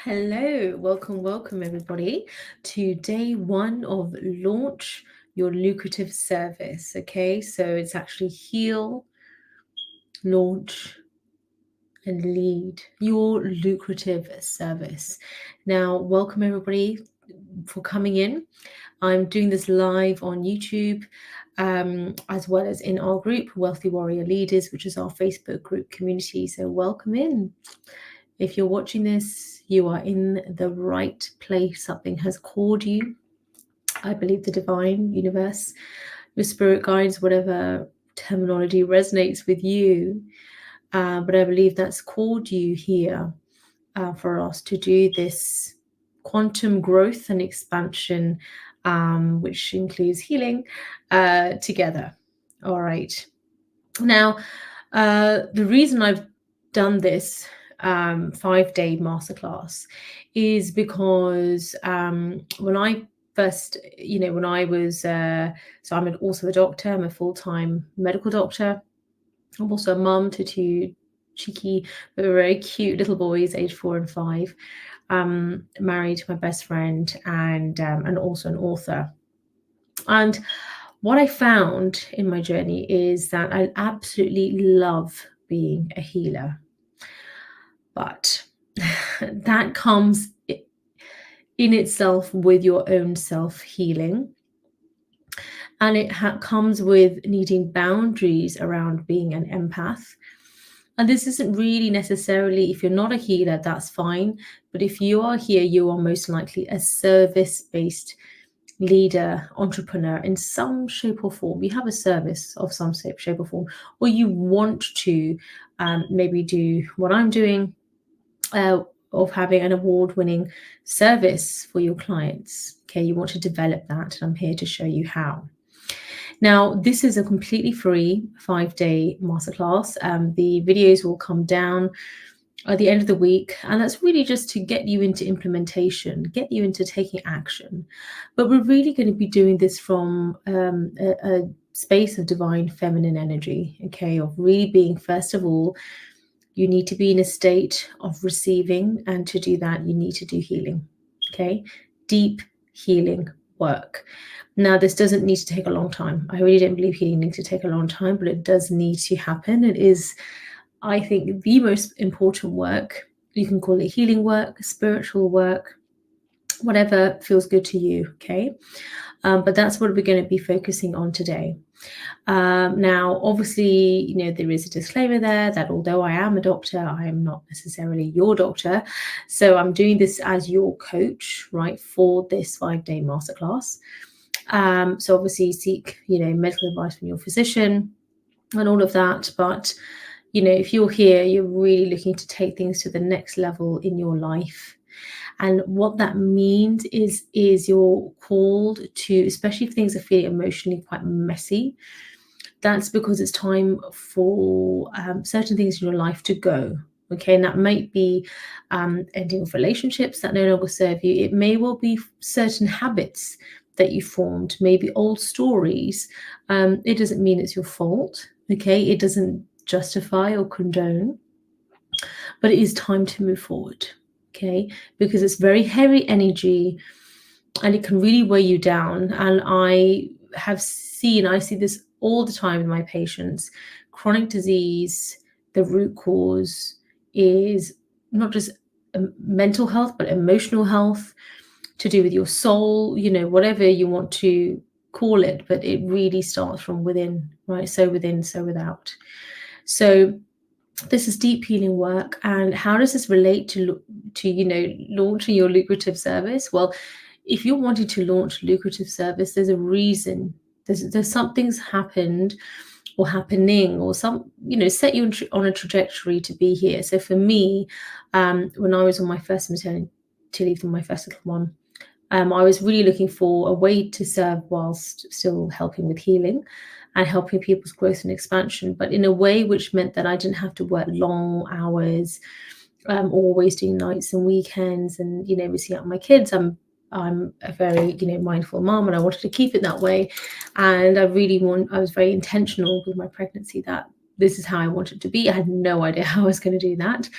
Hello, welcome everybody to day one of Launch Your Lucrative Service. Okay, so it's actually heal, launch, and lead your lucrative service. Now, welcome everybody for coming in. I'm doing this live on YouTube, as well as in our group, Wealthy Warrior Leaders, which is our Facebook group community. So welcome in. If you're watching this, you are in the right place. Something has called you. I believe the divine universe, your spirit guides, whatever terminology resonates with you. But I believe that's called you here for us to do this quantum growth and expansion, which includes healing together. All right. Now, the reason I've done this 5-day masterclass is because when I first, when I was, so I'm also a doctor, I'm a full-time medical doctor. I'm also a mum to two cheeky but very cute little boys, aged 4 and 5. Married to my best friend and also an author. And what I found in my journey is that I absolutely love being a healer. But that comes in itself with your own self-healing. And it comes with needing boundaries around being an empath. And this isn't really necessarily, if you're not a healer, that's fine. But if you are here, you are most likely a service-based leader, entrepreneur in some shape or form. You have a service of some shape or form, or you want to maybe do what I'm doing, of having an award-winning service for your clients. Okay, you want to develop that, and I'm here to show you how. Now, this is a completely free 5-day masterclass. The videos will come down at the end of the week, and that's really just to get you into implementation, get you into taking action. But we're really going to be doing this from a space of divine feminine energy, okay, of really being, first of all, you need to be in a state of receiving, and to do that, you need to do healing, okay, deep healing work. Now, this doesn't need to take a long time. I really don't believe healing needs to take a long time, but it does need to happen. It is, I think, the most important work. You can call it healing work, spiritual work, whatever feels good to you, okay? But that's what we're going to be focusing on today. Now, obviously, there is a disclaimer there that although I am a doctor, I am not necessarily your doctor. So I'm doing this as your coach, right, for this 5-day masterclass. So obviously seek, medical advice from your physician and all of that. But, if you're here, you're really looking to take things to the next level in your life. And what that means is you're called to, especially if things are feeling emotionally quite messy, that's because it's time for certain things in your life to go. Okay, and that might be ending of relationships that no longer serve you. It may well be certain habits that you formed, maybe old stories. It doesn't mean it's your fault. Okay, it doesn't justify or condone, but it is time to move forward. Okay, because it's very heavy energy and it can really weigh you down. And I see this all the time in my patients. Chronic disease, the root cause is not just mental health, but emotional health, to do with your soul, whatever you want to call it, but it really starts from within, right? So within, so without. So this is deep healing work. And how does this relate to launching your lucrative service? Well, if you're wanting to launch lucrative service, there's a reason. There's something's happened or happening, or some, set you on a trajectory to be here. So for me, when I was on my first maternity leave from my first little one, I was really looking for a way to serve whilst still helping with healing and helping people's growth and expansion, but in a way which meant that I didn't have to work long hours, always doing nights and weekends, and missing out my kids. I'm a very mindful mom, and I wanted to keep it that way. And I was very intentional with my pregnancy that this is how I wanted to be. I had no idea how I was going to do that.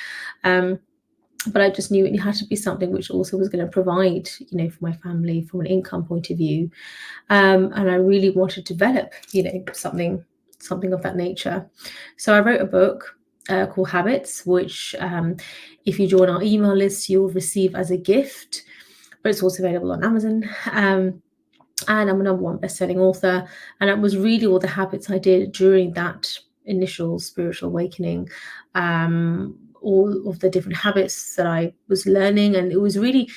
but I just knew it had to be something which also was going to provide, for my family from an income point of view. And I really wanted to develop, something of that nature. So I wrote a book called Habits, which if you join our email list, you'll receive as a gift, but it's also available on Amazon. And I'm a #1 best-selling author. And it was really all the habits I did during that initial spiritual awakening, all of the different habits that I was learning. And it was written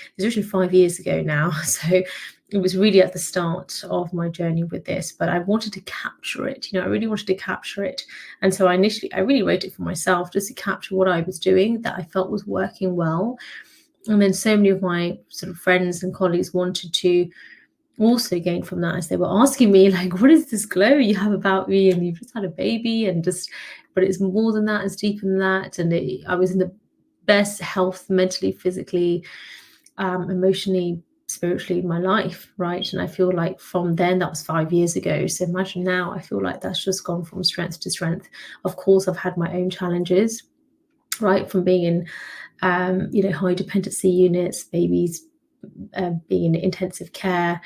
5 years ago now. So it was really at the start of my journey with this, but I wanted to capture it. I really wanted to capture it. And so I really wrote it for myself, just to capture what I was doing that I felt was working well. And then so many of my sort of friends and colleagues wanted to also gain from that, as they were asking me, like, what is this glow you have about me, and you've just had a baby, and but it's more than that, it's deeper than that. And I was in the best health, mentally, physically, emotionally, spiritually, in my life, right? And I feel like from then, that was 5 years ago, so imagine now, I feel like that's just gone from strength to strength. Of course, I've had my own challenges, right, from being in high dependency units, babies, being in intensive care,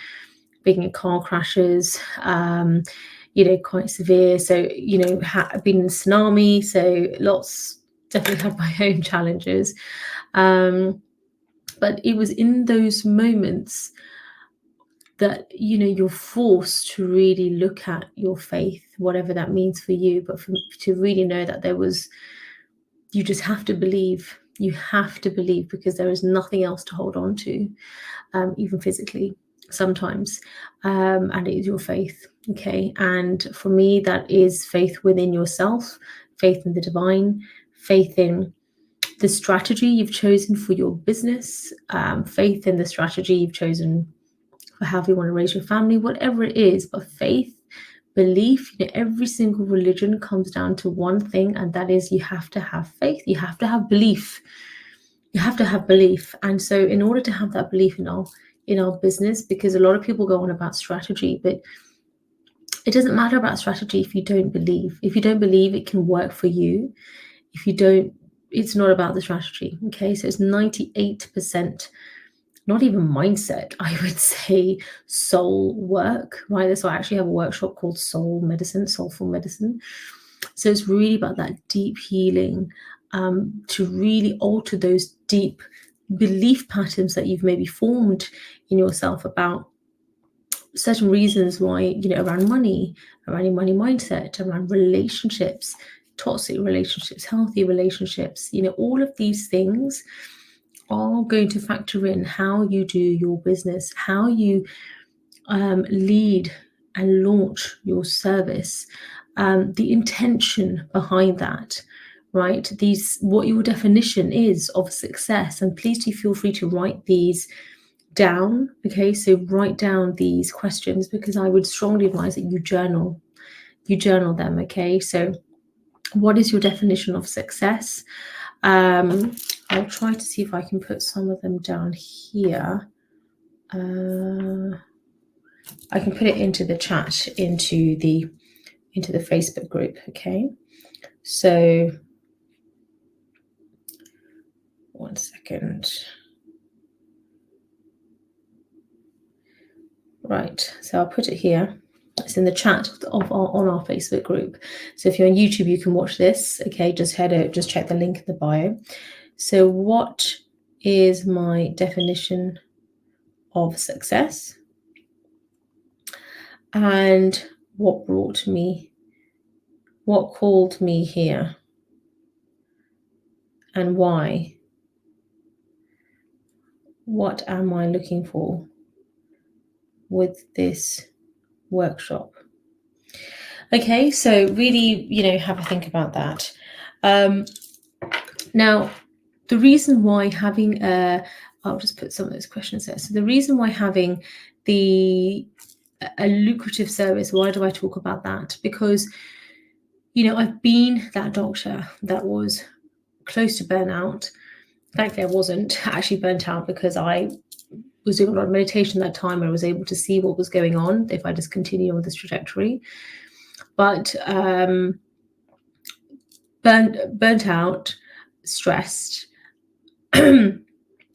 being in car crashes, quite severe. So, been in tsunami, so definitely had my own challenges. But it was in those moments that, you're forced to really look at your faith, whatever that means for you, but to really know that you just have to believe. You have to believe, because there is nothing else to hold on to, even physically sometimes. And it is your faith. Okay. And for me, that is faith within yourself, faith in the divine, faith in the strategy you've chosen for your business, faith in the strategy you've chosen for how you want to raise your family, whatever it is. But faith, belief, every single religion comes down to one thing, and that is you have to have faith. You have to have belief. You have to have belief. And so in order to have that belief in our business, because a lot of people go on about strategy, but it doesn't matter about strategy if you don't believe. If you don't believe it can work for you, if you don't, it's not about the strategy. Okay, so it's 98%, not even mindset, I would say soul work, right? That's why I actually have a workshop called Soul Medicine, Soulful Medicine. So it's really about that deep healing, to really alter those deep belief patterns that you've maybe formed in yourself about certain reasons why, around money, around your money mindset, around relationships, toxic relationships, healthy relationships, all of these things are going to factor in how you do your business, how you lead and launch your service, the intention behind that, right? What your definition is of success. And please do feel free to write these down. Okay, so write down these questions, because I would strongly advise that you journal them. Okay, so what is your definition of success? I'll try to see if I can put some of them down here. I can put it into the chat, into the Facebook group. Okay, so one second. Right, so I'll put it here. It's in the chat on our Facebook group. So if you're on YouTube, you can watch this. Okay, just check the link in the bio. So what is my definition of success? And what called me here? And why? What am I looking for with this workshop? Okay, so really, have a think about that. Now, the reason why having I'll just put some of those questions there. So the reason why having a lucrative service, why do I talk about that? Because, I've been that doctor that was close to burnout. Thankfully, I wasn't actually burnt out, because I was doing a lot of meditation that time, and I was able to see what was going on if I just continue on this trajectory. But burnt out, stressed,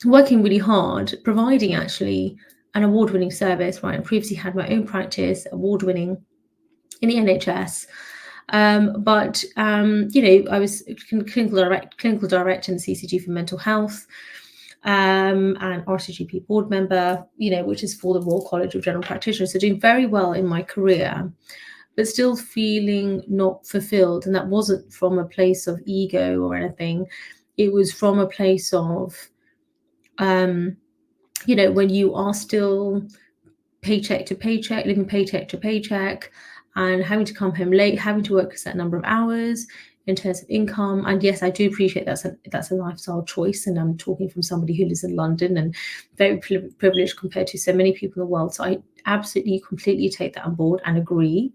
working really hard, providing actually an award-winning service, right? I previously had my own practice, award-winning in the NHS. But I was clinical director in the CCG for mental health, and RCGP board member, which is for the Royal College of General Practitioners. So doing very well in my career, but still feeling not fulfilled. And that wasn't from a place of ego or anything. It was from a place of, when you are still paycheck to paycheck, living paycheck to paycheck, and having to come home late, having to work a certain number of hours in terms of income. And yes, I do appreciate that's a lifestyle choice, and I'm talking from somebody who lives in London and very privileged compared to so many people in the world. So I absolutely, completely take that on board and agree.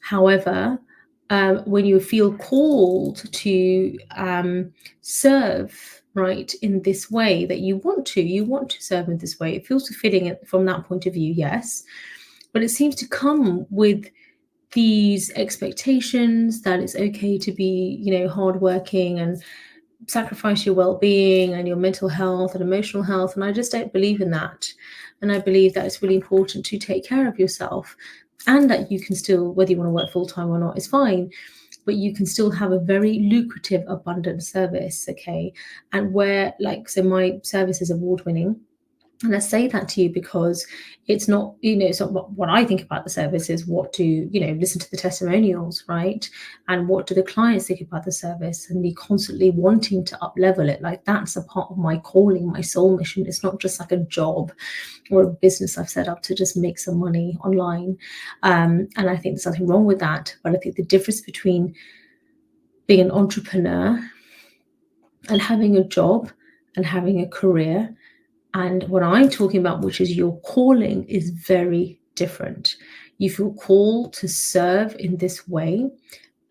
However, when you feel called to serve, right, in this way that you want to serve in this way, it feels fulfilling from that point of view, yes. But it seems to come with these expectations that it's okay to be, hardworking and sacrifice your well-being and your mental health and emotional health. And I just don't believe in that. And I believe that it's really important to take care of yourself, and that you can still, whether you want to work full-time or not, is fine, but you can still have a very lucrative, abundant service, okay? And where, so my service is award-winning. And I say that to you because it's not, it's not what I think about the service, is what to, listen to the testimonials, right? And what do the clients think about the service, and me constantly wanting to up level it. Like, that's a part of my calling, my soul mission. It's not just like a job or a business I've set up to just make some money online. And I think there's nothing wrong with that. But I think the difference between being an entrepreneur and having a job and having a career, and what I'm talking about, which is your calling, is very different. You feel called to serve in this way.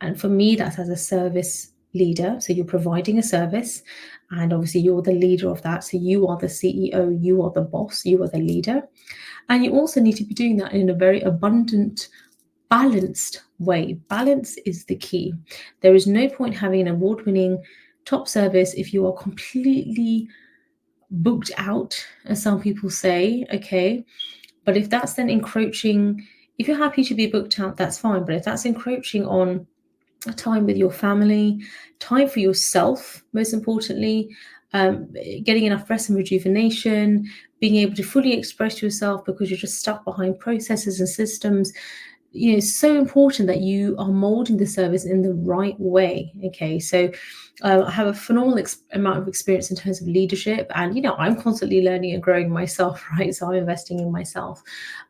And for me, that's as a service leader. So you're providing a service, and obviously you're the leader of that. So you are the CEO, you are the boss, you are the leader. And you also need to be doing that in a very abundant, balanced way. Balance is the key. There is no point having an award-winning top service if you are completely booked out, as some people say, okay? But if that's then encroaching, if you're happy to be booked out, that's fine. But if that's encroaching on time with your family, time for yourself, most importantly, getting enough rest and rejuvenation, being able to fully express yourself because you're just stuck behind processes and systems, it's so important that you are molding the service in the right way. Okay, so I have a phenomenal amount of experience in terms of leadership, and I'm constantly learning and growing myself, right? So I'm investing in myself.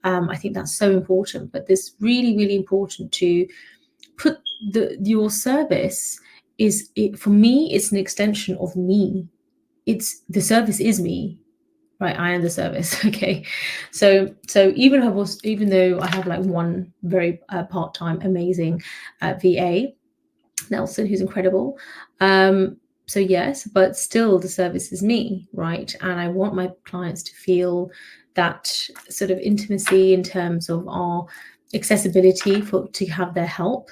I think that's so important. But this really, really important to put your service for me, it's an extension of me. It's the service is me, right? I am the service. Okay, so even though I have like one very part-time amazing VA, Nelson, who's incredible, so yes, but still the service is me, right? And I want my clients to feel that sort of intimacy in terms of our accessibility to have their help.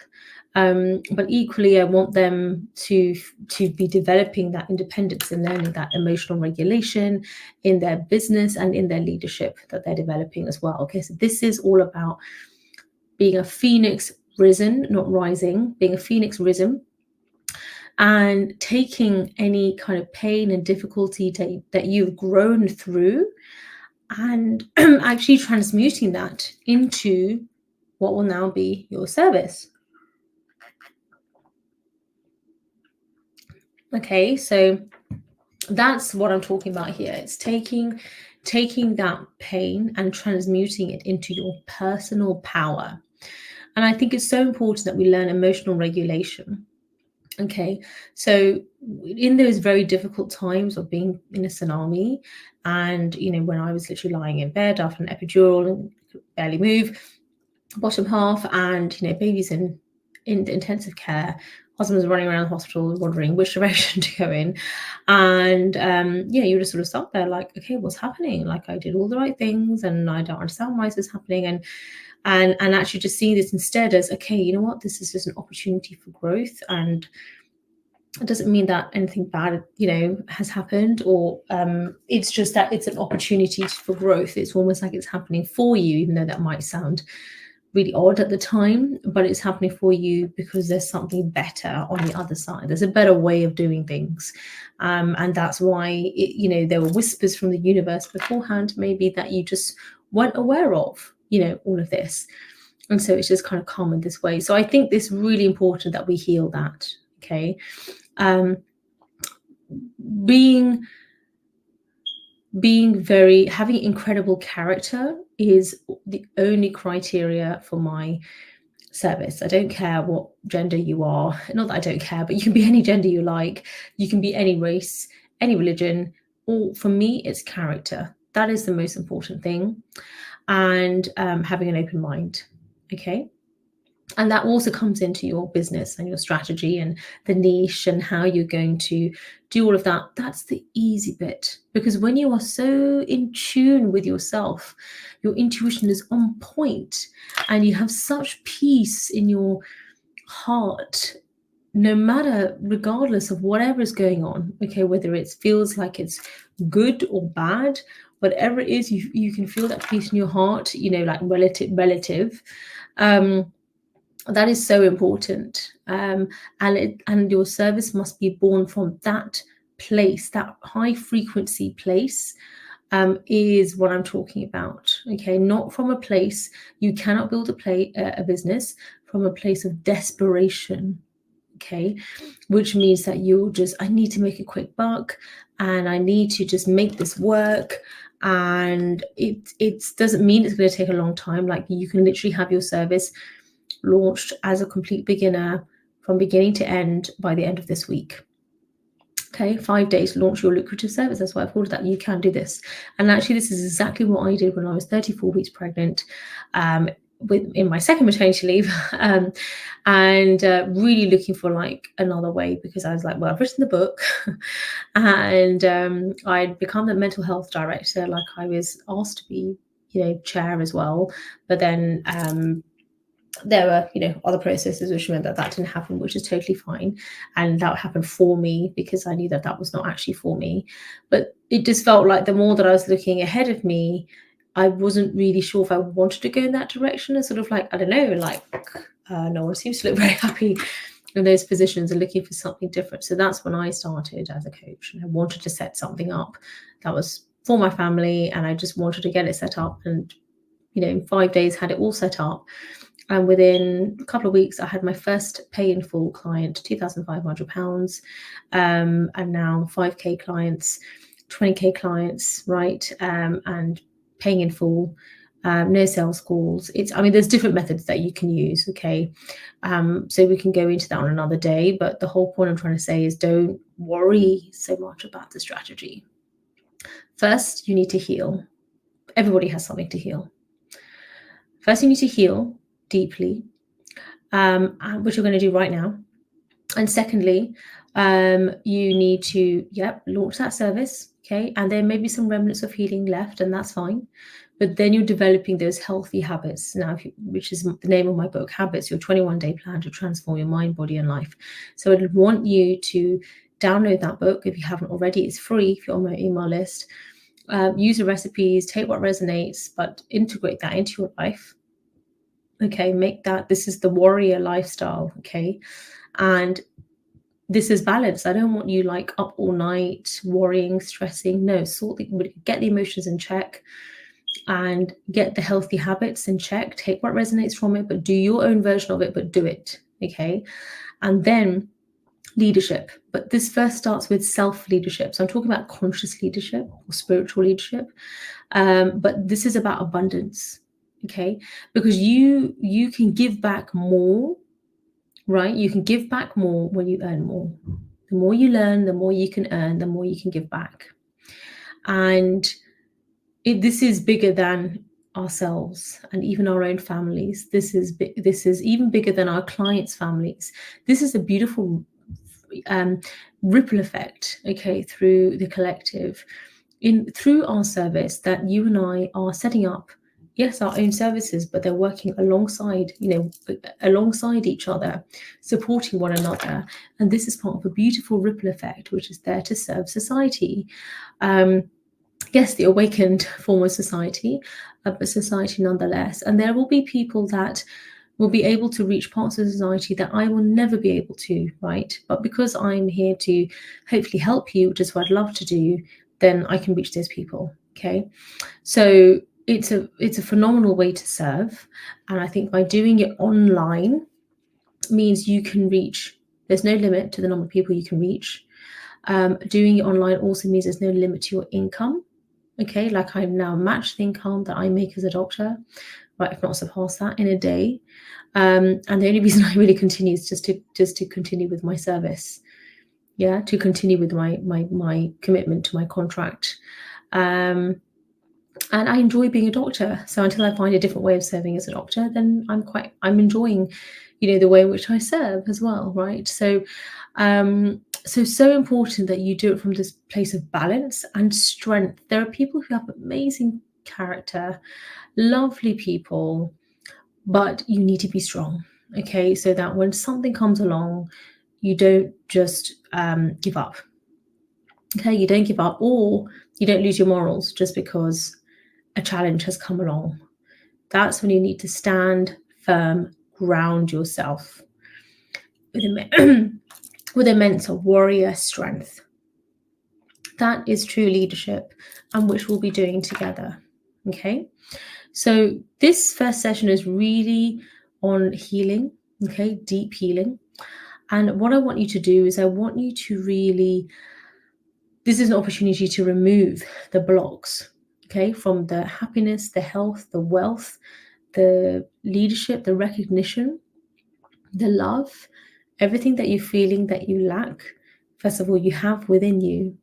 But equally, I want them to be developing that independence and learning that emotional regulation in their business and in their leadership that they're developing as well. Okay, so this is all about being a phoenix risen, not rising, being a phoenix risen, and taking any kind of pain and difficulty that you've grown through, and actually transmuting that into what will now be your service. Okay, so that's what I'm talking about here. It's taking that pain and transmuting it into your personal power. And I think it's so important that we learn emotional regulation. Okay, so in those very difficult times of being in a tsunami, and when I was literally lying in bed after an epidural and could barely move, bottom half, and babies in intensive care, husband was running around the hospital wondering which direction to go in, and you just sort of stop there like, okay, what's happening? Like, I did all the right things and I don't understand why this is happening, and actually just seeing this instead as, okay, you know what, this is just an opportunity for growth, and It doesn't mean that anything bad, has happened, or it's just that it's an opportunity for growth. It's almost like it's happening for you, even though that might sound really odd at the time, but it's happening for you because there's something better on the other side. There's a better way of doing things. And that's why, there were whispers from the universe beforehand, maybe that you just weren't aware of, all of this. And so it's just kind of come in this way. So I think it's really important that we heal that. Okay. Being having incredible character is the only criteria for my service. I don't care what gender you are. Not that I don't care, but you can be any gender you like. You can be any race, any religion. Or for me, it's character. That is the most important thing. And having an open mind. Okay. And that also comes into your business and your strategy and the niche and how you're going to do all of that. That's the easy bit, because when you are so in tune with yourself, your intuition is on point and you have such peace in your heart, no matter, regardless of whatever is going on, okay, whether it feels like it's good or bad, whatever it is, you can feel that peace in your heart, like relative. That is so important, and your service must be born from that place, that high frequency place, is what I'm talking about. Okay, not from a place, you cannot build a business from a place of desperation. Okay, which means that I need to make a quick buck, and I need to just make this work. And it doesn't mean it's going to take a long time. Like, you can literally have your service launched as a complete beginner from beginning to end by the end of this week. Okay, 5 days, launch your lucrative service. That's why I've called that. You can do this. And actually, this is exactly what I did when I was 34 weeks pregnant, in my second maternity leave, and really looking for like another way, because I was like, well, I've written the book, and I'd become the mental health director, like I was asked to be, chair as well. But then there were, other processes which meant that didn't happen, which is totally fine. And that happened for me because I knew that was not actually for me. But it just felt like the more that I was looking ahead of me, I wasn't really sure if I wanted to go in that direction. And sort of like, I don't know, like no one seems to look very happy in those positions and looking for something different. So that's when I started as a coach, and I wanted to set something up that was for my family, and I just wanted to get it set up. And in 5 days had it all set up. And within a couple of weeks, I had my first pay in full client, £2,500, and now 5K clients, 20K clients, right? And paying in full, no sales calls. There's different methods that you can use, okay? So we can go into that on another day, but the whole point I'm trying to say is don't worry so much about the strategy. First, you need to heal. Everybody has something to heal. First, you need to heal deeply, which you're going to do right now. And secondly, you need to launch that service, okay? And there may be some remnants of healing left, and that's fine. But then you're developing those healthy habits now, which is the name of my book, Habits, your 21-day plan to transform your mind, body, and life. So I'd want you to download that book if you haven't already. It's free if you're on my email list. Use the recipes, take what resonates, but integrate that into your life. Okay, this is the warrior lifestyle, okay? And this is balance. I don't want you like up all night, worrying, stressing. No, get the emotions in check and get the healthy habits in check. Take what resonates from it, but do your own version of it, but do it, okay? And then leadership. But this first starts with self-leadership. So I'm talking about conscious leadership or spiritual leadership. But this is about abundance. Okay, because you can give back more, right? You can give back more when you earn more. The more you learn, the more you can earn, the more you can give back. And this is bigger than ourselves and even our own families. This is even bigger than our clients' families. This is a beautiful ripple effect, okay, through the collective, through our service that you and I are setting up yes, our own services, but they're working alongside, alongside each other, supporting one another. And this is part of a beautiful ripple effect, which is there to serve society. Yes, the awakened form of society, but society nonetheless. And there will be people that will be able to reach parts of society that I will never be able to, right? But because I'm here to hopefully help you, which is what I'd love to do, then I can reach those people. Okay. So it's a phenomenal way to serve. And I think by doing it online means you can reach, there's no limit to the number of people you can reach. Doing it online also means there's no limit to your income. Okay, like I've now matched the income that I make as a doctor, right? If not surpassed that in a day. And the only reason I really continue is just to continue with my service. Yeah, to continue with my commitment to my contract. And I enjoy being a doctor. So until I find a different way of serving as a doctor, then I'm enjoying, the way in which I serve as well, right? So so important that you do it from this place of balance and strength. There are people who have amazing character, lovely people, but you need to be strong, okay? So that when something comes along, you don't just give up. Okay, you don't give up, or you don't lose your morals just because a challenge has come along. That's when you need to stand firm, ground yourself with immense warrior strength. That is true leadership, and which we'll be doing together. Okay, so this first session is really on healing, okay, deep healing. And what I want you to do is I want you to really, this is an opportunity to remove the blocks, okay, from the happiness, the health, the wealth, the leadership, the recognition, the love, everything that you're feeling that you lack. First of all, you have within you.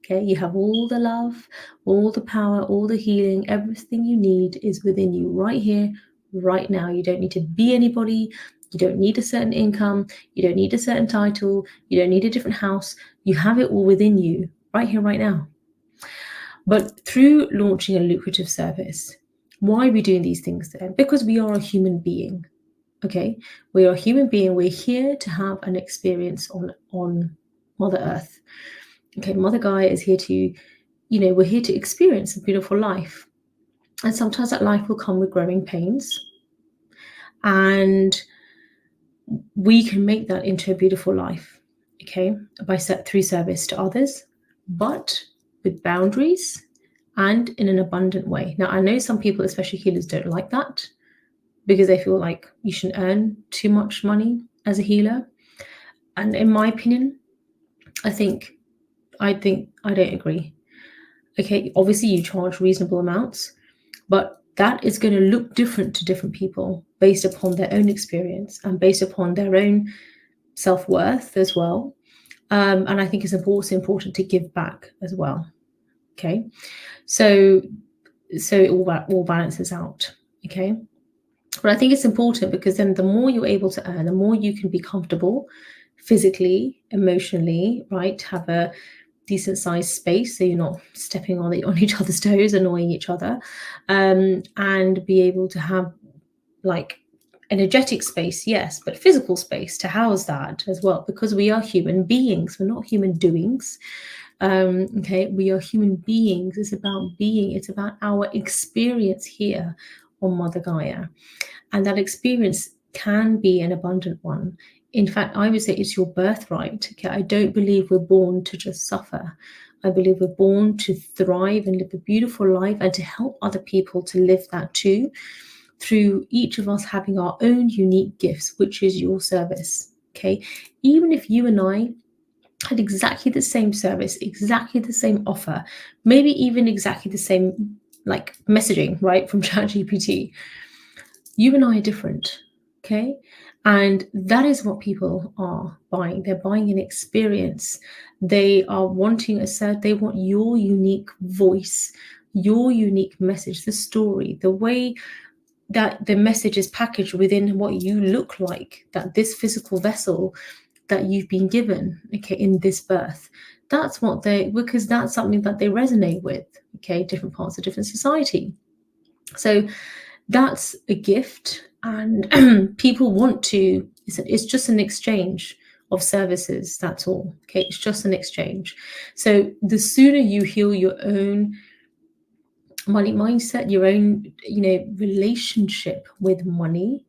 Okay, you have all the love, all the power, all the healing, everything you need is within you right here, right now. You don't need to be anybody. You don't need a certain income. You don't need a certain title. You don't need a different house. You have it all within you right here, right now. But through launching a lucrative service, why are we doing these things then? Because we are a human being. Okay, we are a human being. We're here to have an experience on Mother Earth. Okay, Mother Gaia is here to, we're here to experience a beautiful life. And sometimes that life will come with growing pains. And we can make that into a beautiful life, okay, through service to others, but with boundaries and in an abundant way. Now, I know some people, especially healers, don't like that because they feel like you shouldn't earn too much money as a healer. And in my opinion, I don't agree. Okay, obviously you charge reasonable amounts, but that is going to look different to different people based upon their own experience and based upon their own self-worth as well. And I think it's also important to give back as well. Okay, so it all balances out. Okay, but I think it's important because then the more you're able to earn, the more you can be comfortable physically, emotionally, right? Have a decent sized space so you're not stepping on each other's toes, annoying each other, and be able to have like energetic space, yes, but physical space to house that as well, because we are human beings, we're not human doings. Okay, we are human beings. It's about being, it's about our experience here on Mother Gaia, and that experience can be an abundant one. In fact, I would say it's your birthright. Okay, I don't believe we're born to just suffer. I believe we're born to thrive and live a beautiful life and to help other people to live that too, through each of us having our own unique gifts, which is your service. Okay, even if you and I had exactly the same service, exactly the same offer, maybe even exactly the same like messaging, right, from ChatGPT, you and I are different. Okay, and that is what people are buying. They're buying an experience. They are wanting they want your unique voice, your unique message, the story, the way that the message is packaged within what you look like, that this physical vessel that you've been given, okay, in this birth. That's because that's something that they resonate with, okay, different parts of different society. So that's a gift, and people want to, it's just an exchange of services, that's all. Okay, it's just an exchange. So the sooner you heal your own money mindset, your own, relationship with money.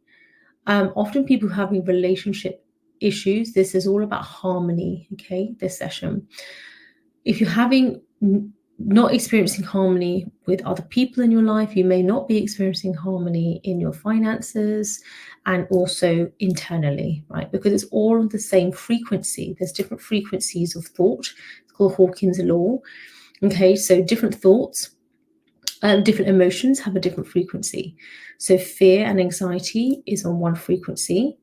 Often people having relationship issues, this is all about harmony. Okay, this session, if you're not experiencing harmony with other people in your life, you may not be experiencing harmony in your finances and also internally, right? Because it's all on the same frequency. There's different frequencies of thought. It's called Hawkins' law. Okay, so different thoughts, different emotions have a different frequency. So fear and anxiety is on one frequency.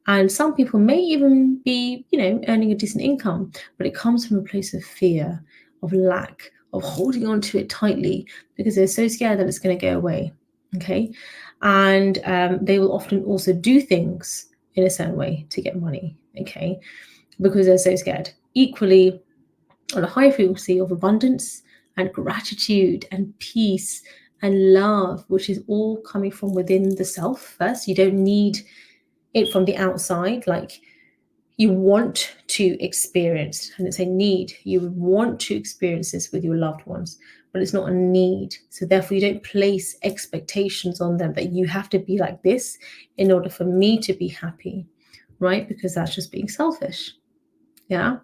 And some people may even be, earning a decent income, but it comes from a place of fear, of lack, of holding on to it tightly because they're so scared that it's going to go away. Okay. And they will often also do things in a certain way to get money. Okay. Because they're so scared. Equally, on a high frequency of abundance and gratitude and peace and love, which is all coming from within the self first. You don't need it from the outside. Like, you want to experience, and it's a need. You want to experience this with your loved ones, but it's not a need. So therefore, you don't place expectations on them that you have to be like this in order for me to be happy, right? Because that's just being selfish. Yeah.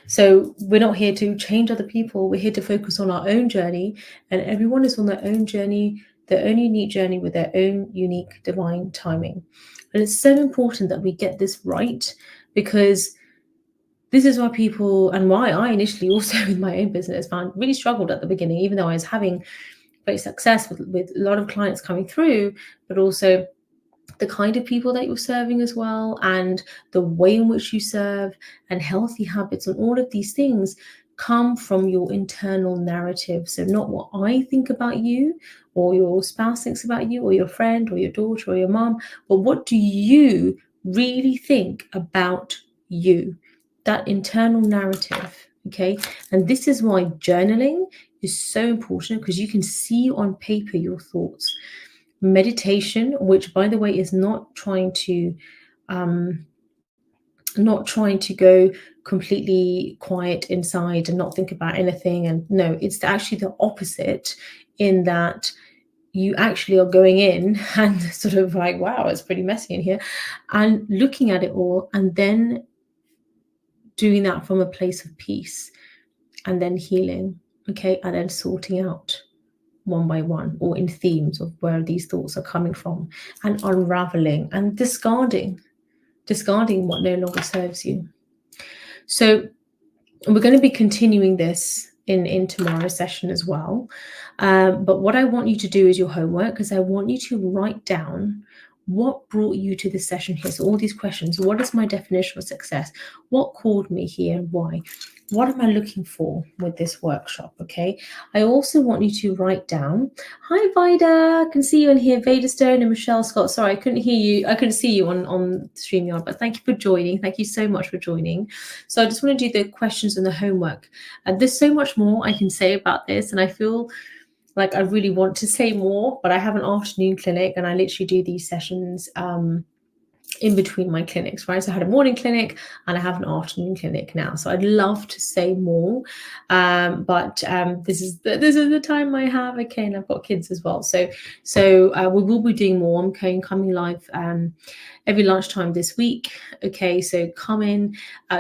So we're not here to change other people. We're here to focus on our own journey, and everyone is on their own journey, their own unique journey with their own unique divine timing. And it's so important that we get this right, because this is why people, and why I initially also with my own business really struggled at the beginning, even though I was having great success with a lot of clients coming through, but also the kind of people that you're serving as well, and the way in which you serve, and healthy habits, and all of these things come from your internal narrative. So not what I think about you, or your spouse thinks about you, or your friend, or your daughter, or your mom, but what do you really think about you? That internal narrative. Okay. And this is why journaling is so important, because you can see on paper your thoughts. Meditation, which by the way is not trying to go completely quiet inside and not think about anything, and no, it's actually the opposite, in that you actually are going in and sort of like, wow, it's pretty messy in here, and looking at it all, and then doing that from a place of peace, and then healing. Okay. And then sorting out one by one, or in themes of where these thoughts are coming from, and unraveling and discarding what no longer serves you. So we're going to be continuing this in tomorrow's session as well. But what I want you to do is your homework, because I want you to write down what brought you to this session here. So all these questions: what is my definition of success? What called me here, and why? What am I looking for with this workshop? Okay. I also want you to write down. Hi, Vida. I can see you in here. Veda Stone and Michelle Scott. Sorry, I couldn't hear you. I couldn't see you on StreamYard, but thank you for joining. Thank you so much for joining. So I just want to do the questions and the homework. And there's so much more I can say about this, and I feel like I really want to say more, but I have an afternoon clinic, and I literally do these sessions in between my clinics, right? So I had a morning clinic and I have an afternoon clinic now. So I'd love to say more, but this is the time I have. Okay, and I've got kids as well. So we will be doing more. I'm coming live every lunchtime this week. Okay, so come in.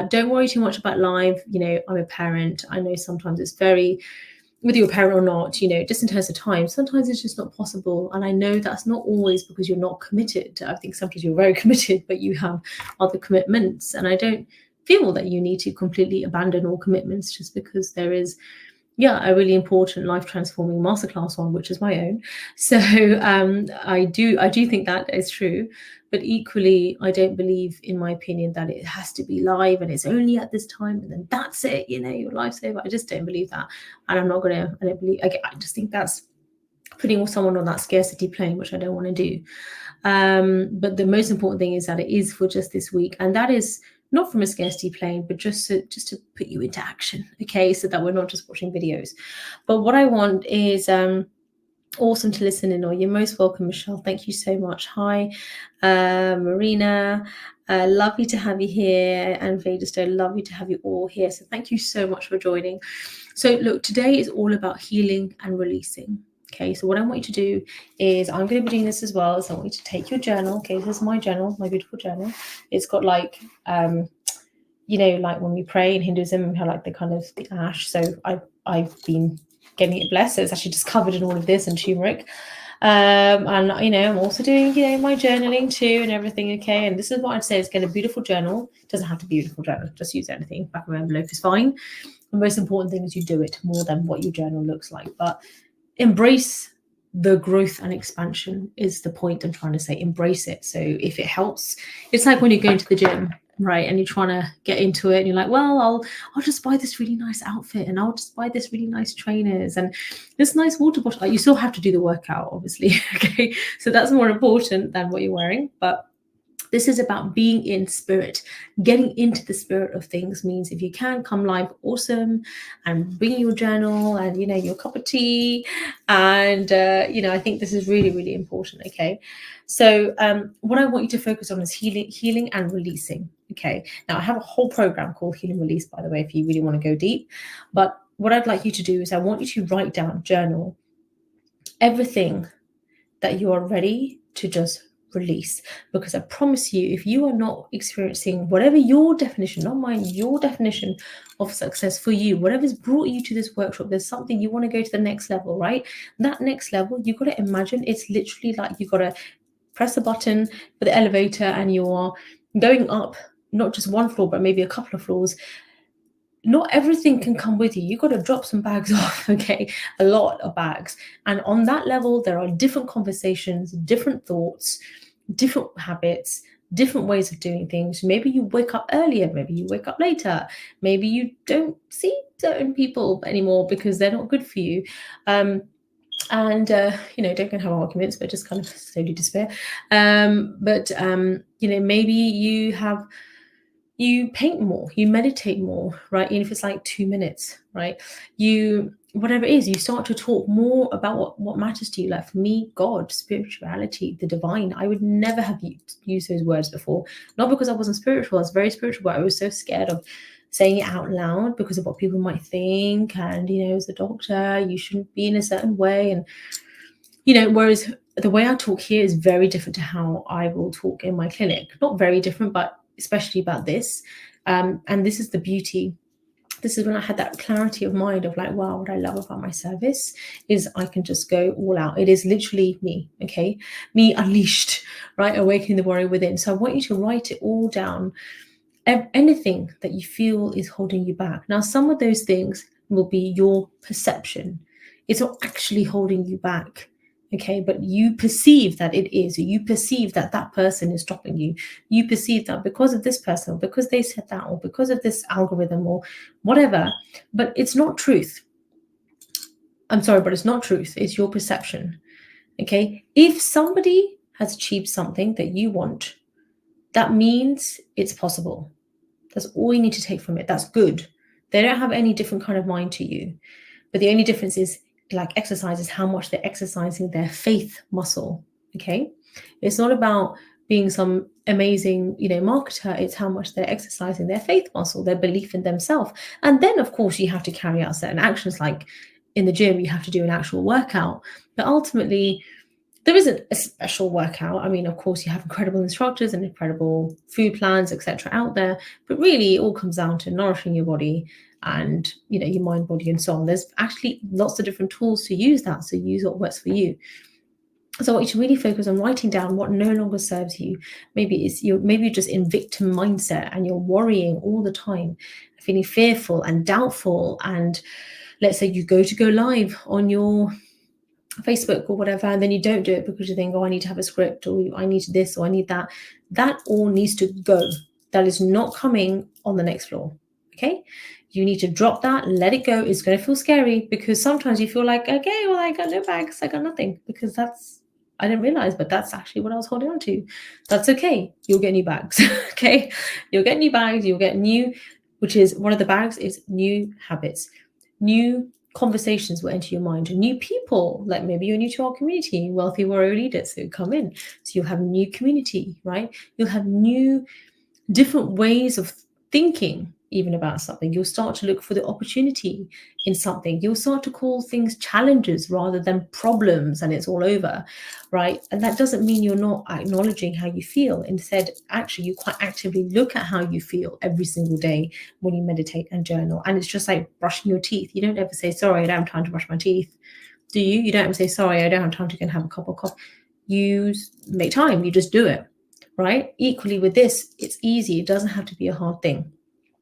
Don't worry too much about live. I'm a parent. I know sometimes it's very, whether you're a parent or not, just in terms of time, sometimes it's just not possible. And I know that's not always because you're not committed. I think sometimes you're very committed, but you have other commitments. And I don't feel that you need to completely abandon all commitments just because there is, a really important life transforming masterclass on, which is my own. So I do think that is true. But equally, I don't believe, in my opinion, that it has to be live and it's only at this time and then that's it, your life's over. I just don't believe that. And I just think that's putting someone on that scarcity plane, which I don't want to do. But the most important thing is that it is for just this week. And that is not from a scarcity plane, but just to put you into action. Okay, so that we're not just watching videos. But what I want is Awesome to listen in on. You're most welcome, Michelle. Thank you so much. Hi, Marina. Lovely to have you here. And Vaderstone, lovely to have you all here. So thank you so much for joining. So look, today is all about healing and releasing. Okay, so what I want you to do is, I'm going to be doing this as well. So I want you to take your journal. Okay, this is my journal, my beautiful journal. It's got like, like when we pray in Hinduism, we have like the kind of the ash. So I've been getting it blessed. So it's actually just covered in all of this and turmeric. And I'm also doing my journaling too and everything. Okay, and this is what I'd say is get a beautiful journal. It doesn't have to be a beautiful journal, just use anything. Back of an envelope is fine. The most important thing is you do it more than what your journal looks like. But embrace the growth and expansion is the point I'm trying to say. Embrace it. So if it helps, it's like when you're going to the gym, right, and you're trying to get into it and you're like, well, I'll just buy this really nice outfit and I'll just buy this really nice trainers and this nice water bottle. Like, you still have to do the workout, obviously. Okay, so that's more important than what you're wearing. But this is about being in spirit. Getting into the spirit of things means, if you can, come live, awesome, and bring your journal and your cup of tea. And I think this is really, really important. Okay, so what I want you to focus on is healing and releasing. Okay, now I have a whole program called Heal and Release, by the way, if you really want to go deep. But what I'd like you to do is, I want you to write down, journal everything that you are ready to just release. Because I promise you, if you are not experiencing whatever your definition, not mine, your definition of success for you, whatever's brought you to this workshop, there's something you want to go to the next level, right? That next level, you've got to imagine it's literally like you've got to press a button for the elevator and you're going up, not just one floor, but maybe a couple of floors. Not everything can come with you. You've got to drop some bags off, okay? A lot of bags. And on that level, there are different conversations, different thoughts, different habits, different ways of doing things. Maybe you wake up earlier, maybe you wake up later, maybe you don't see certain people anymore because they're not good for you. Don't go and have arguments, but just kind of slowly despair. Maybe you paint more, you meditate more, right? Even if it's like 2 minutes, right? Whatever it is, you start to talk more about what matters to you. Like for me, God, spirituality, the divine. I would never have used those words before. Not because I wasn't spiritual, I was very spiritual, but I was so scared of saying it out loud because of what people might think. And, as a doctor, you shouldn't be in a certain way. And, whereas the way I talk here is very different to how I will talk in my clinic. Not very different, but especially about this. And this is the beauty. This is when I had that clarity of mind of like, wow, what I love about my service is I can just go all out. It is literally me, okay? Me unleashed, right? Awakening the warrior within. So I want you to write it all down. Anything that you feel is holding you back. Now, some of those things will be your perception. It's not actually holding you back. Okay, but you perceive that it is, or you perceive that that person is stopping you. You perceive that because of this person, or because they said that, or because of this algorithm, or whatever. But it's not truth. I'm sorry, but it's not truth. It's your perception. Okay, if somebody has achieved something that you want, that means it's possible. That's all you need to take from it. That's good. They don't have any different kind of mind to you. But the only difference is, like exercise, is how much they're exercising their faith muscle. Okay, it's not about being some amazing marketer. It's how much they're exercising their faith muscle, their belief in themselves. And then of course you have to carry out certain actions, like in the gym you have to do an actual workout. But ultimately there isn't a special workout. I mean, of course you have incredible instructors and incredible food plans, etc. out there, but really it all comes down to nourishing your body and your mind, body, and soul. There's actually lots of different tools to use that, so use what works for you. So I want you to really focus on writing down what no longer serves you. Maybe you're just in victim mindset and you're worrying all the time, feeling fearful and doubtful. And let's say you go live on your Facebook or whatever, and then you don't do it because you think, oh, I need to have a script, or I need this, or I need that. That all needs to go. That is not coming on the next floor. Okay, you need to drop that, let it go. It's going to feel scary because sometimes you feel like, okay, well, I got no bags, I got nothing, because I didn't realize, but that's actually what I was holding on to. That's okay. You'll get new bags. Okay, you'll get new bags. You'll get new, which is one of the bags is new habits, new conversations will enter your mind, new people, like maybe you're new to our community, wealthy warrior leaders who come in. So you'll have new community, right? You'll have new, different ways of thinking even about something. You'll start to look for the opportunity in something. You'll start to call things challenges rather than problems, and it's all over, right? And that doesn't mean you're not acknowledging how you feel. Instead, actually, you quite actively look at how you feel every single day when you meditate and journal. And it's just like brushing your teeth. You don't ever say, sorry, I don't have time to brush my teeth. Do you? You don't ever say, sorry, I don't have time to go and have a cup of coffee. You make time, you just do it, right? Equally with this, it's easy. It doesn't have to be a hard thing.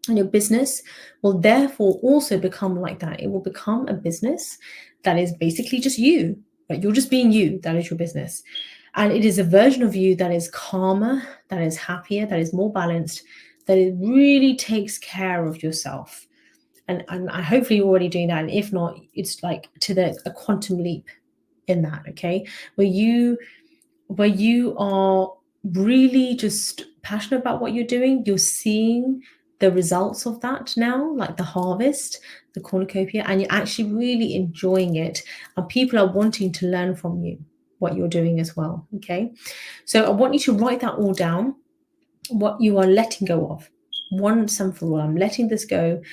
And your business will therefore also become like that. It will become a business that is basically just you, right? You're just being you. That is your business. And it is a version of you that is calmer, that is happier, that is more balanced, that it really takes care of yourself. And I hopefully you're already doing that. And if not, it's like a quantum leap in that, okay? Where you are really just passionate about what you're doing, you're seeing the results of that now, like the harvest, the cornucopia, and you're actually really enjoying it. And people are wanting to learn from you what you're doing as well, okay? So I want you to write that all down, what you are letting go of. Once and for all, I'm letting this go.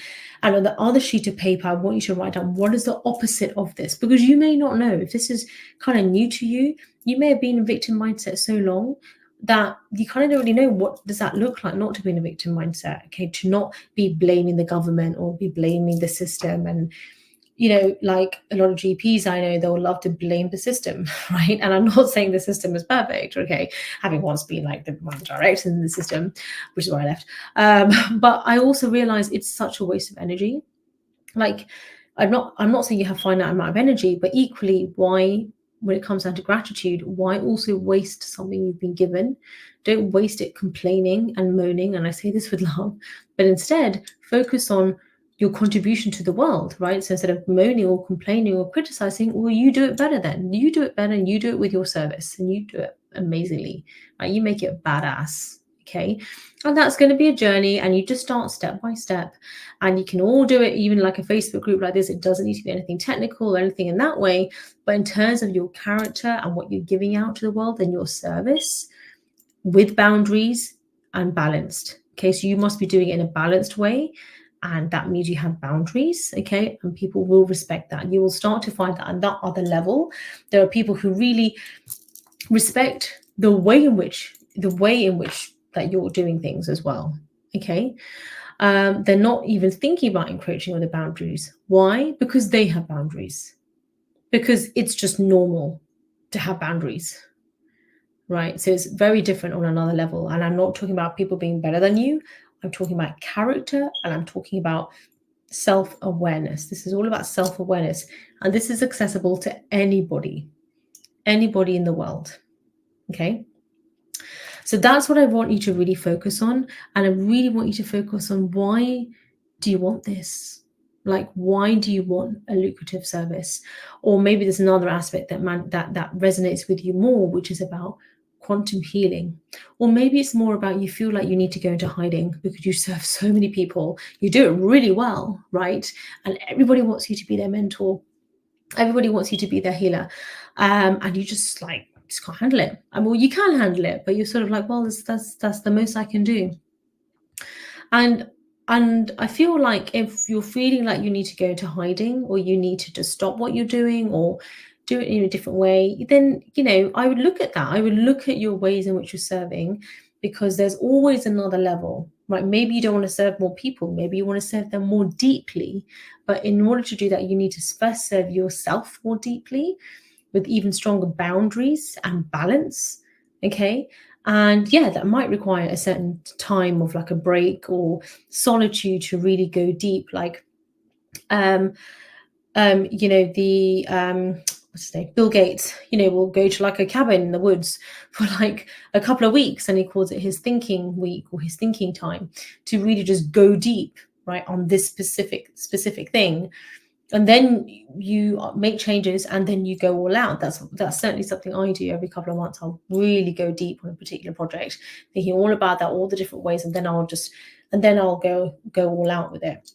And on the other sheet of paper, I want you to write down what is the opposite of this, because you may not know. If this is kind of new to you, you may have been in victim mindset so long that you kind of don't really know what does that look like not to be in a victim mindset, okay? To not be blaming the government or be blaming the system. And, you know, like a lot of GPs I know, they'll love to blame the system, right? And I'm not saying the system is perfect, okay? Having once been like one of the directors in the system, which is why I left. But I also realize it's such a waste of energy. Like, I'm not saying you have finite amount of energy, but equally, why, when it comes down to gratitude, why also waste something you've been given? Don't waste it complaining and moaning. And I say this with love, but instead focus on your contribution to the world, right? So instead of moaning or complaining or criticizing, well, you do it better then. You do it better, and you do it with your service, and you do it amazingly, right? You make it badass, okay? And that's going to be a journey, and you just start step by step. And you can all do it, even like a Facebook group like this. It doesn't need to be anything technical or anything in that way. But in terms of your character and what you're giving out to the world and your service, with boundaries and balanced. Okay, so you must be doing it in a balanced way. And that means you have boundaries, okay? And people will respect that. You will start to find that at that other level, there are people who really respect the way in which that you're doing things as well, okay? They're not even thinking about encroaching on the boundaries. Why? Because they have boundaries. Because it's just normal to have boundaries, right? So it's very different on another level. And I'm not talking about people being better than you. I'm talking about character, and I'm talking about self-awareness. This is all about self-awareness. And this is accessible to anybody in the world, okay? So that's what I want you to really focus on. And I really want you to focus on, why do you want this? Like, why do you want a lucrative service? Or maybe there's another aspect that resonates with you more, which is about quantum healing. Or maybe it's more about, you feel like you need to go into hiding because you serve so many people. You do it really well, right? And everybody wants you to be their mentor. Everybody wants you to be their healer. And you just can't handle it. Well, you can handle it, but you're sort of like, well, that's the most I can do. And I feel like if you're feeling like you need to go into hiding, or you need to just stop what you're doing or do it in a different way, then, I would look at that. I would look at your ways in which you're serving, because there's always another level, right? Maybe you don't want to serve more people. Maybe you want to serve them more deeply. But in order to do that, you need to first serve yourself more deeply, with even stronger boundaries and balance, okay? And yeah, that might require a certain time of like a break or solitude to really go deep. Like, what's his name? Bill Gates, will go to like a cabin in the woods for like a couple of weeks, and he calls it his thinking week or his thinking time, to really just go deep, right, on this specific thing. And then you make changes, and then you go all out. That's certainly something I do every couple of months. I'll really go deep on a particular project, thinking all about that, all the different ways, and then I'll go all out with it.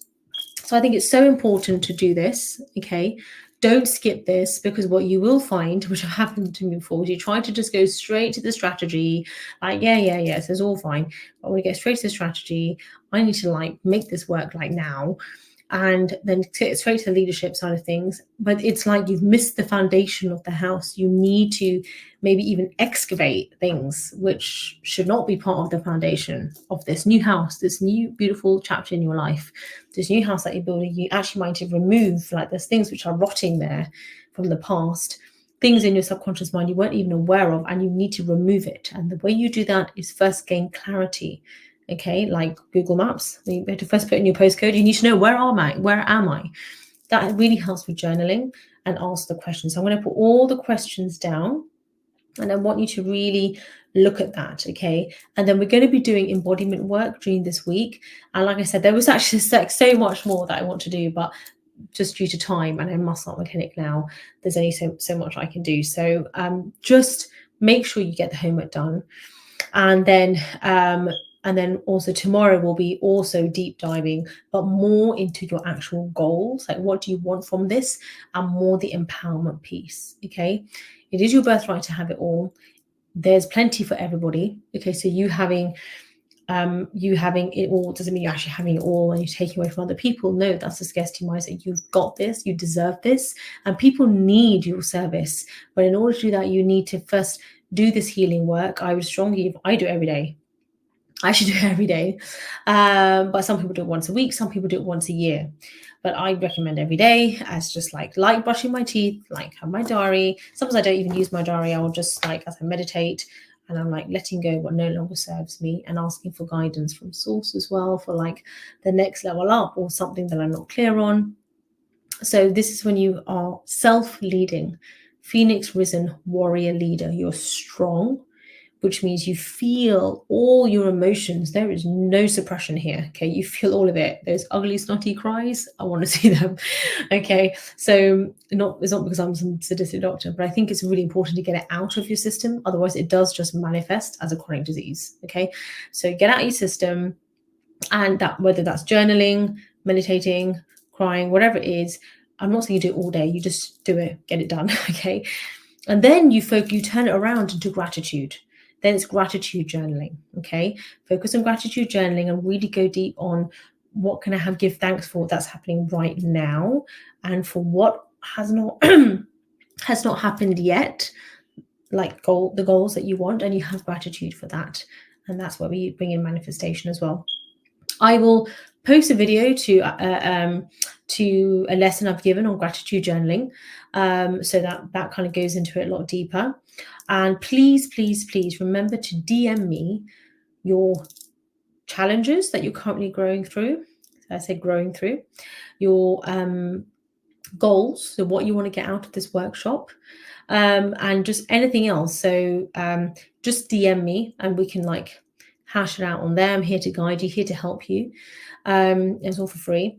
So I think it's so important to do this, okay? Don't skip this, because what you will find, which have happened to me before, is you try to just go straight to the strategy, like, yeah, so it's all fine. But when we get straight to the strategy, I need to like make this work like now, and then get straight to the leadership side of things. But it's like you've missed the foundation of the house. You need to maybe even excavate things which should not be part of the foundation of this new house, this new beautiful chapter in your life, this new house that you're building. You actually might to remove, like, there's things which are rotting there from the past, things in your subconscious mind you weren't even aware of, and you need to remove it. And the way you do that is first gain clarity. Okay, like Google Maps, you have to first put in your postcode. You need to know, where am I? That really helps with journaling and ask the questions. So I'm going to put all the questions down, and I want you to really look at that, okay? And then we're going to be doing embodiment work during this week. And like I said, there was actually so much more that I want to do, but just due to time, and I must not mechanic now, there's only so much I can do. So just make sure you get the homework done. And then also tomorrow we'll be also deep diving, but more into your actual goals, like what do you want from this, and more the empowerment piece, okay? It is your birthright to have it all. There's plenty for everybody, okay? So you having it all doesn't mean you're actually having it all and you're taking away from other people. No, that's a scarcity mindset. You've got this, you deserve this, and people need your service. But in order to do that, you need to first do this healing work. I would strongly, I do it every day. I should do it every day. But some people do it once a week, some people do it once a year. But I recommend every day, as just like brushing my teeth, like have my diary. Sometimes I don't even use my diary. I will just, like, as I meditate, and I'm like letting go what no longer serves me, and asking for guidance from source as well for like the next level up or something that I'm not clear on. So this is when you are self-leading, Phoenix risen warrior leader. You're strong, which means you feel all your emotions. There is no suppression here, okay? You feel all of it. Those ugly, snotty cries, I want to see them, okay? So it's not because I'm some sadistic doctor, but I think it's really important to get it out of your system. Otherwise, it does just manifest as a chronic disease, okay? So get out of your system, and that, whether that's journaling, meditating, crying, whatever it is. I'm not saying you do it all day. You just do it, get it done, okay? And then you turn it around into gratitude. Then it's gratitude journaling, okay? Focus on gratitude journaling and really go deep on what can I give thanks for that's happening right now, and for what has not has not happened yet, like the goals that you want, and you have gratitude for that. And that's where we bring in manifestation as well. I will post a video to a lesson I've given on gratitude journaling, so that kind of goes into it a lot deeper. And please remember to DM me your challenges that you're currently growing through. I say growing through your goals, so what you want to get out of this workshop, and just anything else. So just DM me and we can like hash it out on there. I'm here to guide you, here to help you. It's all for free.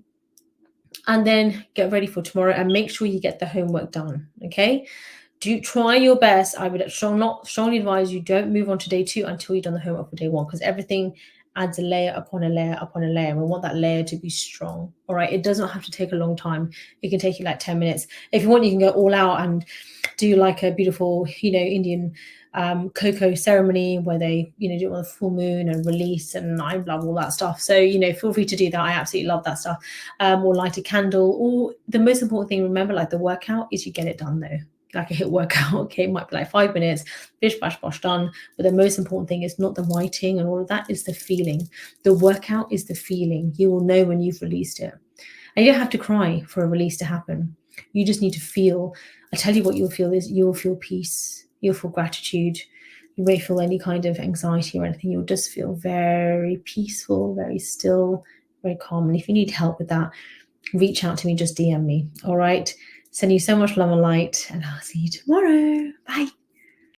And then get ready for tomorrow and make sure you get the homework done, okay? Do try your best. I would strongly advise you don't move on to day 2 until you've done the homework for day 1, because everything adds a layer upon a layer upon a layer. We want that layer to be strong, all right? It does not have to take a long time. It can take you like 10 minutes. If you want, you can go all out and do like a beautiful, Indian cocoa ceremony where they, do it on the full moon and release, and I love all that stuff. So, feel free to do that. I absolutely love that stuff. Or light a candle. Or the most important thing, remember, like the workout is you get it done though. Like a HIIT workout, okay, it might be like 5 minutes, bish, bash, bosh, done. But the most important thing is not the writing and all of that, is the feeling. The workout is the feeling. You will know when you've released it. And you don't have to cry for a release to happen. You just need to feel. I tell you what you'll feel is you'll feel peace. You'll feel gratitude. You won't feel any kind of anxiety or anything. You'll just feel very peaceful, very still, very calm. And if you need help with that, reach out to me, just DM me, all right? Sending you so much love and light, and I'll see you tomorrow. Bye.